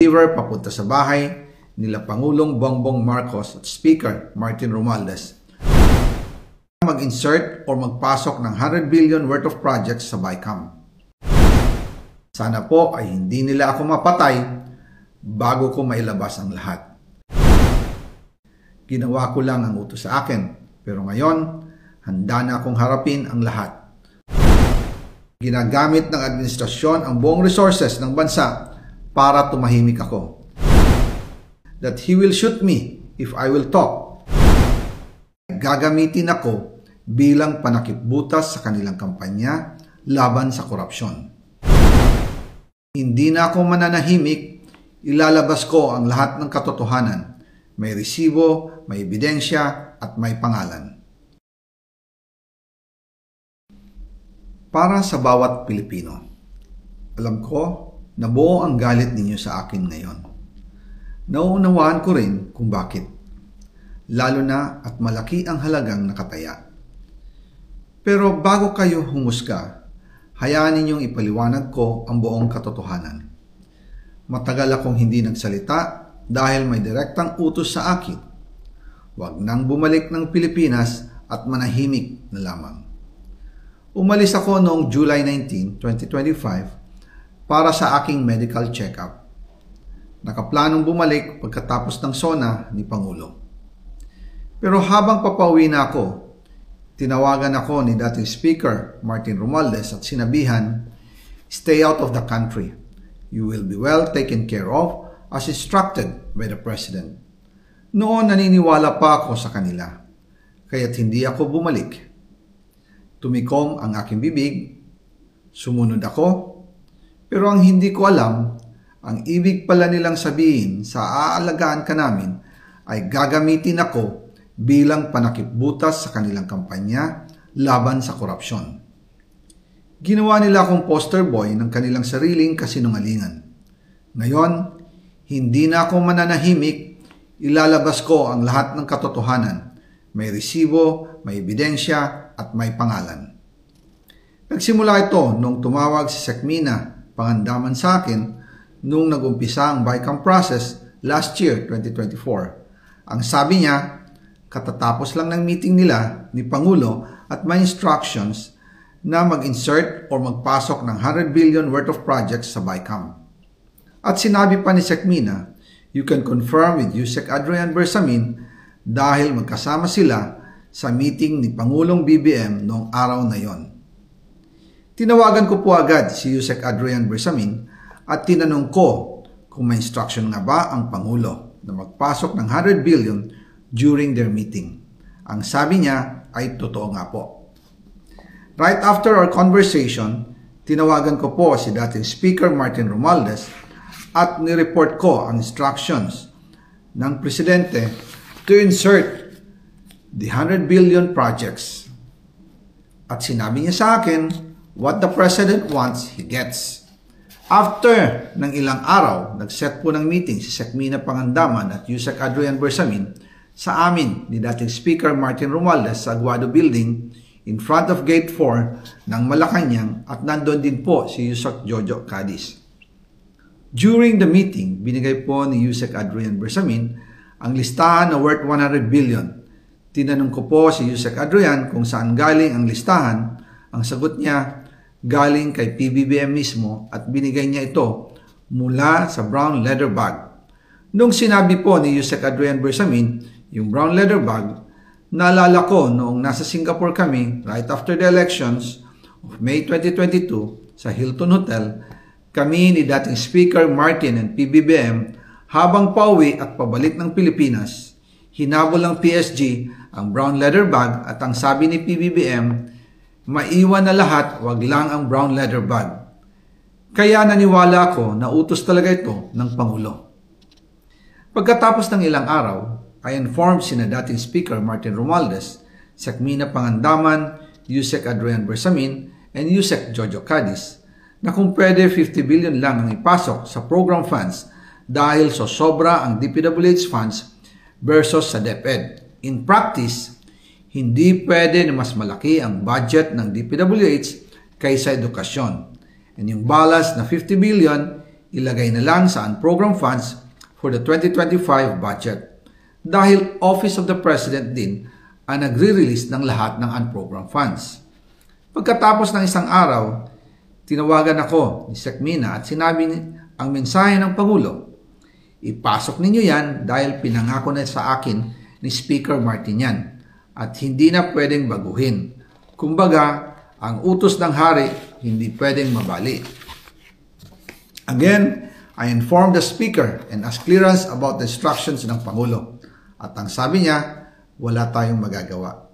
deliver papunta sa bahay nila Pangulong Bongbong Marcos at Speaker Martin Romualdez. Mag-insert o magpasok ng 100 billion worth of projects sa BICAM. Sana po ay hindi nila ako mapatay bago ko mailabas ang lahat. Ginawa ko lang ang utos sa akin, pero ngayon, handa na akong harapin ang lahat. Ginagamit ng administrasyon ang buong resources ng bansa para tumahimik ako. That he will shoot me if I will talk. Gagamitin ako bilang panakipbutas sa kanilang kampanya laban sa korupsyon. Hindi na ako mananahimik, ilalabas ko ang lahat ng katotohanan. May resibo, may ebidensya, at may pangalan. Para sa bawat Pilipino, alam ko na buo ang galit ninyo sa akin ngayon. Nauunawaan ko rin kung bakit, lalo na at malaki ang halagang nakataya. Pero bago kayo humusga, hayaan ninyong ipaliwanag ko ang buong katotohanan. Matagal akong hindi nagsalita dahil may direktang utos sa akin. Huwag nang bumalik ng Pilipinas at manahimik na lamang. Umalis ako noong July 19, 2025 para sa aking medical check-up. Nakaplanong bumalik pagkatapos ng SONA ni Pangulo. Pero habang papauwi na ako, tinawagan ako ni dating Speaker Martin Romualdez at sinabihan, "Stay out of the country. You will be well taken care of as instructed by the President." Noon naniniwala pa ako sa kanila, kaya't hindi ako bumalik. Tumikom ang aking bibig, sumunod ako, pero ang hindi ko alam, ang ibig pala nilang sabihin sa aalagaan ka namin ay gagamitin ako bilang panakipbutas sa kanilang kampanya laban sa korupsyon. Ginawa nila akong poster boy ng kanilang sariling kasinungalingan. Ngayon, hindi na ako mananahimik, ilalabas ko ang lahat ng katotohanan. May resibo, may ebidensya, at may pangalan. Nagsimula ito nung tumawag si Sekmina Pangandaman sa akin nung nag-umpisa ang BICAM process last year, 2024. Ang sabi niya, katatapos lang ng meeting nila ni Pangulo at may instructions na mag-insert o magpasok ng 100 billion worth of projects sa BICAM. At sinabi pa ni Sekmina, you can confirm with Yusek Adrian Bersamin dahil magkasama sila sa meeting ni Pangulong BBM noong araw na yon. Tinawagan ko po agad si Yusek Adrian Bersamin at tinanong ko kung may instruction nga ba ang Pangulo na magpasok ng 100 billion during their meeting. Ang sabi niya ay totoo nga po. Right after our conversation, tinawagan ko po si dating Speaker Martin Romualdez at nireport ko ang instructions ng Presidente to insert the 100 billion projects. At sinabi niya sa akin, what the President wants, he gets. After ng ilang araw, nag-set po ng meeting si Sekmina Pangandaman at Yusek Adrian Bersamin sa amin ni dating Speaker Martin Romualdez sa Aguado Building in front of Gate 4 ng Malacanang at nandun din po si Yusek Jojo Cadiz. During the meeting, binigay po ni Yusek Adrian Bersamin ang listahan na worth 100 billion. Tinanong ko po si Yusek Adrian kung saan galing ang listahan. Ang sagot niya, galing kay PBBM mismo at binigay niya ito mula sa brown leather bag. Nung sinabi po ni Yusek Adrian Bersamin yung brown leather bag, naalala ko noong nasa Singapore kami right after the elections of May 2022 sa Hilton Hotel, kami ni dating Speaker Martin and PBBM habang pauwi at pabalik ng Pilipinas, hinabol ng PSG ang brown leather bag at ang sabi ni PBBM, maiwan na lahat, wag lang ang brown leather bag. Kaya naniwala ako na utos talaga ito ng Pangulo. Pagkatapos ng ilang araw, I informed sina dating Speaker Martin Romualdez, Sekmina Pangandaman, Yusek Adrian Bersamin, and Yusek Jojo Cadiz na kung pwede 50 billion lang ang ipasok sa program funds dahil so sobra ang DPWH funds versus sa DepEd. In practice, hindi pwede na mas malaki ang budget ng DPWH kaysa edukasyon. And yung balance na 50 billion, ilagay na lang sa unprogrammed funds for the 2025 budget dahil Office of the President din ang nagre-release ng lahat ng unprogrammed funds. Pagkatapos ng isang araw, tinawagan ako ni Sec Mina at sinabi ang mensahe ng Pangulo. Ipasok ninyo yan dahil pinangako na sa akin ni Speaker Martin yan at hindi na pwedeng baguhin. Kumbaga, ang utos ng hari hindi pwedeng mabali. Again, I informed the Speaker and asked clearance about the instructions ng Pangulo. At ang sabi niya, wala tayong magagawa.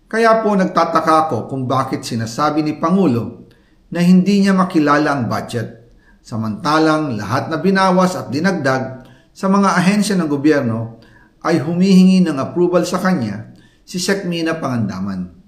Kaya po nagtataka ako kung bakit sinasabi ni Pangulo na hindi niya makilala ang budget, samantalang lahat na binawas at dinagdag sa mga ahensya ng gobyerno ay humihingi ng approval sa kanya si Sec Mina Pangandaman.